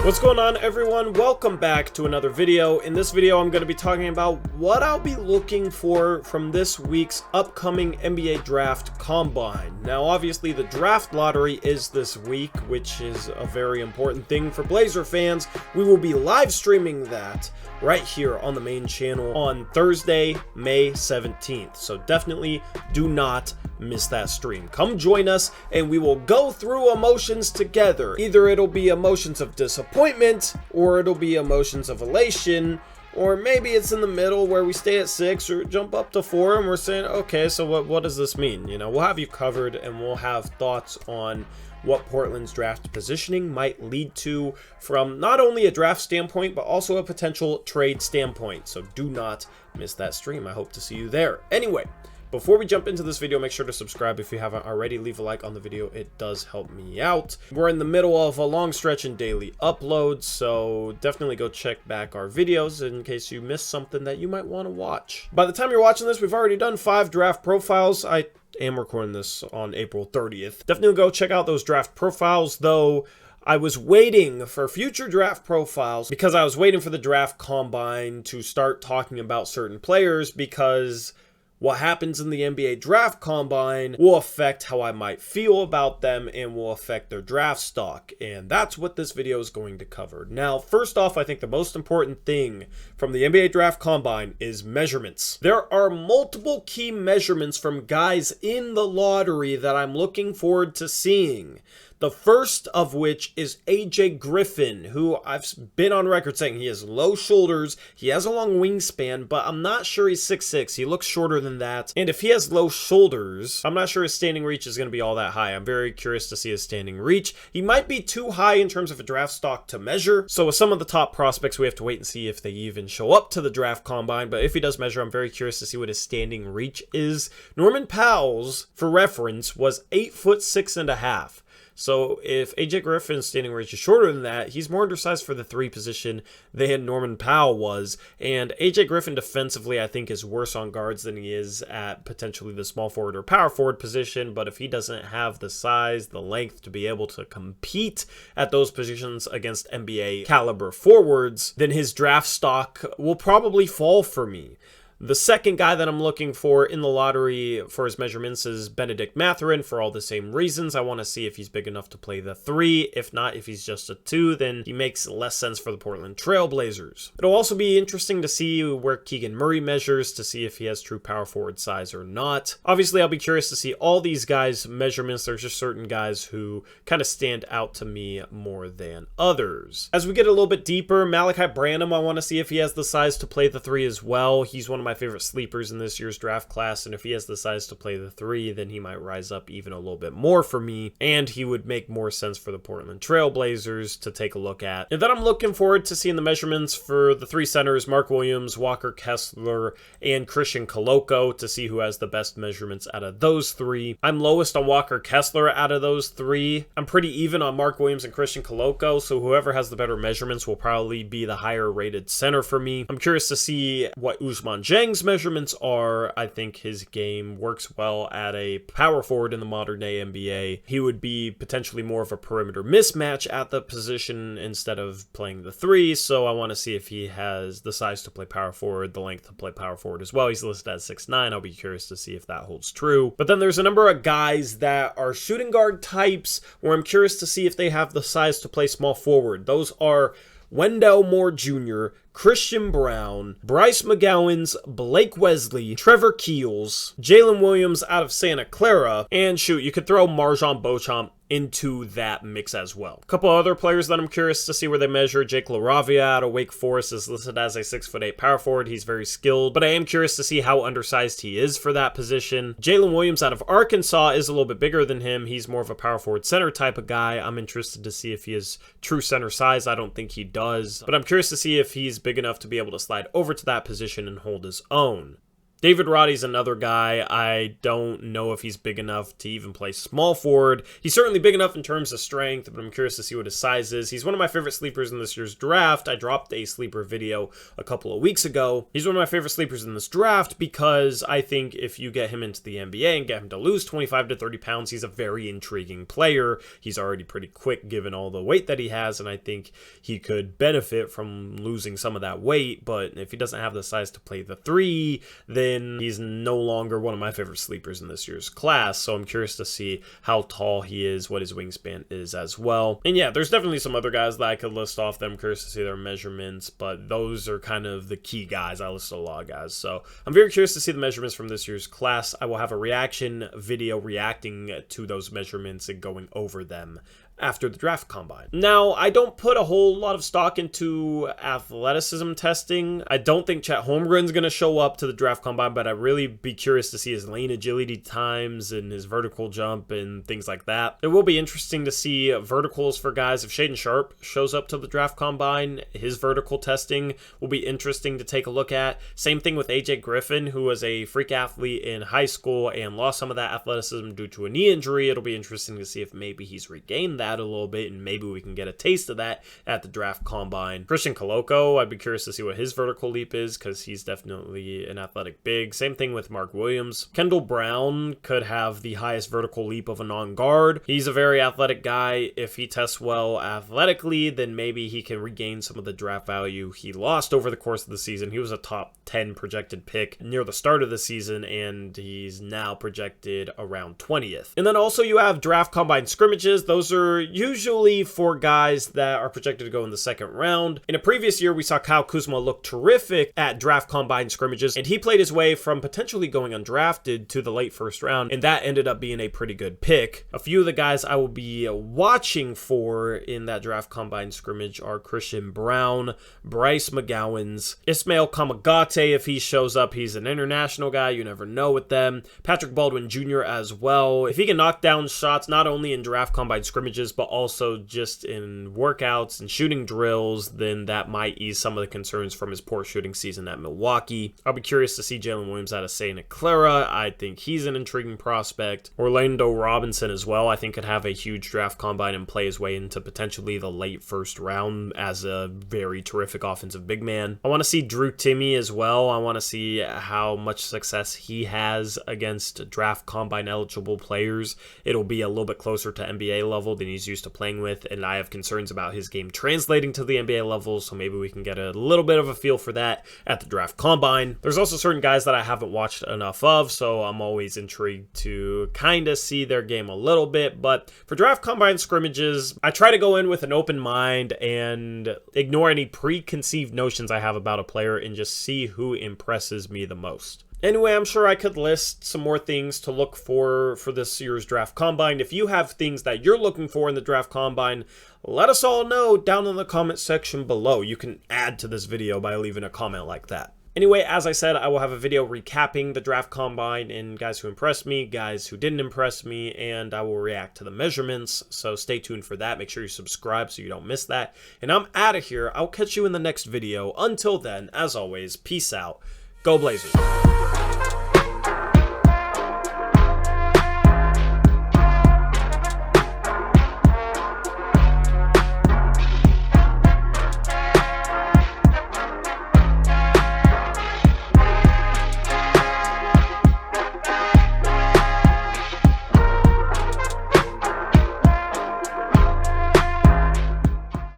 What's going on, everyone? Welcome back to another video. In this video, I'm going to be talking about what I'll be looking for from this week's upcoming NBA Draft Combine. Now, obviously, the draft lottery is this week, which is a very important thing for Blazer fans. We will be live streaming that right here on the main channel on Thursday, May 17th. So definitely do not miss that stream. Come join us and we will go through emotions together. Either it'll be emotions of disappointment or it'll be emotions of elation, or maybe it's in the middle where we stay at 6 or jump up to 4 and we're saying, okay, so what does this mean? You know, we'll have you covered and we'll have thoughts on what Portland's draft positioning might lead to from not only a draft standpoint, but also a potential trade standpoint. So do not miss that stream. I hope to see you there. Anyway, before we jump into this video, make sure to subscribe if you haven't already. Leave a like on the video. It does help me out. We're in the middle of a long stretch in daily uploads, so definitely go check back our videos in case you missed something that you might want to watch. By the time you're watching this, we've already done 5 draft profiles. I am recording this on April 30th. Definitely go check out those draft profiles, though. I was waiting for future draft profiles because I was waiting for the draft combine to start talking about certain players, because what happens in the NBA draft combine will affect how I might feel about them and will affect their draft stock. And that's what this video is going to cover. Now, first off, I think the most important thing from the NBA draft combine is measurements. There are multiple key measurements from guys in the lottery that I'm looking forward to seeing. The first of which is AJ Griffin, who I've been on record saying he has low shoulders, he has a long wingspan, but I'm not sure he's 6'6". He looks shorter than that. And if he has low shoulders, I'm not sure his standing reach is going to be all that high. I'm very curious to see his standing reach. He might be too high in terms of a draft stock to measure. So with some of the top prospects, we have to wait and see if they even show up to the draft combine. But if he does measure, I'm very curious to see what his standing reach is. Norman Powell's, for reference, was 8'6½". So if AJ Griffin's standing reach is shorter than that, he's more undersized for the 3 position than Norman Powell was. And AJ Griffin defensively, I think, is worse on guards than he is at potentially the small forward or power forward position. But if he doesn't have the size, the length to be able to compete at those positions against NBA caliber forwards, then his draft stock will probably fall for me. The second guy that I'm looking for in the lottery for his measurements is Benedict Mathurin, for all the same reasons. I want to see if he's big enough to play the 3. If not, if he's just a 2, then he makes less sense for the Portland Trail Blazers. It'll also be interesting to see where Keegan Murray measures, to see if he has true power forward size or not. Obviously, I'll be curious to see all these guys' measurements. There's just certain guys who kind of stand out to me more than others. As we get a little bit deeper, Malachi Branham, I want to see if he has the size to play the 3 as well. He's one of my favorite sleepers in this year's draft class, and if he has the size to play the 3, then he might rise up even a little bit more for me, and he would make more sense for the Portland Trail Blazers to take a look at. And then I'm looking forward to seeing the measurements for the 3 centers, Mark Williams, Walker Kessler, and Christian Koloko, to see who has the best measurements out of those 3. I'm lowest on Walker Kessler out of those 3. I'm pretty even on Mark Williams and Christian Koloko, so whoever has the better measurements will probably be the higher rated center for me. I'm curious to see what Ousmane Dieng's measurements are. I think his game works well at a power forward in the modern day NBA. He would be potentially more of a perimeter mismatch at the position instead of playing the 3, so I want to see if he has the size to play power forward, the length to play power forward as well. He's listed at 6'9". I'll be curious to see if that holds true. But then there's a number of guys that are shooting guard types where I'm curious to see if they have the size to play small forward. Those are Wendell Moore Jr., Christian Brown, Bryce McGowan's, Blake Wesley, Trevor Keels, Jalen Williams out of Santa Clara, and shoot, you could throw Marjon Beauchamp into that mix as well. A couple other players that I'm curious to see where they measure. Jake LaRavia out of Wake Forest is listed as a 6'8" power forward. He's very skilled, but I am curious to see how undersized he is for that position. Jalen Williams out of Arkansas is a little bit bigger than him. He's more of a power forward center type of guy. I'm interested to see if he has true center size. I don't think he does, but I'm curious to see if he's big enough to be able to slide over to that position and hold his own. David Roddy's another guy. I don't know if he's big enough to even play small forward. He's certainly big enough in terms of strength, but I'm curious to see what his size is. He's one of my favorite sleepers in this year's draft. I dropped a sleeper video a couple of weeks ago. He's one of my favorite sleepers in this draft because I think if you get him into the NBA and get him to lose 25 to 30 pounds, he's a very intriguing player. He's already pretty quick given all the weight that he has, and I think he could benefit from losing some of that weight, but if he doesn't have the size to play the 3, then he's no longer one of my favorite sleepers in this year's class, so I'm curious to see how tall he is, what his wingspan is as well. And yeah, there's definitely some other guys that I could list off that I'm curious to see their measurements, but those are kind of the key guys. I listed a lot of guys, so I'm very curious to see the measurements from this year's class. I will have a reaction video reacting to those measurements and going over them after the draft combine. Now, I don't put a whole lot of stock into athleticism testing. I don't think Chet Holmgren's going to show up to the draft combine, but I'd really be curious to see his lane agility times and his vertical jump and things like that. It will be interesting to see verticals for guys. If Shaedon Sharpe shows up to the draft combine, his vertical testing will be interesting to take a look at. Same thing with AJ Griffin, who was a freak athlete in high school and lost some of that athleticism due to a knee injury. It'll be interesting to see if maybe he's regained that a little bit, and maybe we can get a taste of that at the draft combine. Christian Koloko, I'd be curious to see what his vertical leap is, because he's definitely an athletic big. Same thing with Mark Williams. Kendall Brown could have the highest vertical leap of a non-guard. He's a very athletic guy. If he tests well athletically, then maybe he can regain some of the draft value he lost over the course of the season. He was a top 10 projected pick near the start of the season, and he's now projected around 20th. And then also you have draft combine scrimmages. Those are usually for guys that are projected to go in the second round. In a previous year, we saw Kyle Kuzma look terrific at draft combine scrimmages, and he played his way from potentially going undrafted to the late first round, and that ended up being a pretty good pick. A few of the guys I will be watching for in that draft combine scrimmage are Christian Brown, Bryce McGowan's, Ismail Kamagate. If he shows up, he's an international guy. You never know with them. Patrick Baldwin Jr. as well. If he can knock down shots, not only in draft combine scrimmages, but also just in workouts and shooting drills, then that might ease some of the concerns from his poor shooting season at Milwaukee. I'll be curious to see Jalen Williams out of Santa Clara. I think he's an intriguing prospect. Orlando Robinson as well, I think could have a huge draft combine and play his way into potentially the late first round as a very terrific offensive big man. I want to see Drew Timme as well. I want to see how much success he has against draft combine eligible players. It'll be a little bit closer to NBA level than he's used to playing with, and I have concerns about his game translating to the NBA level, so maybe we can get a little bit of a feel for that at the draft combine. There's also certain guys that I haven't watched enough of, so I'm always intrigued to kind of see their game a little bit, but for draft combine scrimmages, I try to go in with an open mind and ignore any preconceived notions I have about a player and just see who impresses me the most. Anyway, I'm sure I could list some more things to look for this year's draft combine. If you have things that you're looking for in the draft combine, let us all know down in the comment section below. You can add to this video by leaving a comment like that. Anyway, as I said, I will have a video recapping the draft combine and guys who impressed me, guys who didn't impress me, and I will react to the measurements, so stay tuned for that. Make sure you subscribe so you don't miss that. And I'm out of here. I'll catch you in the next video. Until then, as always, peace out. Go Blazers.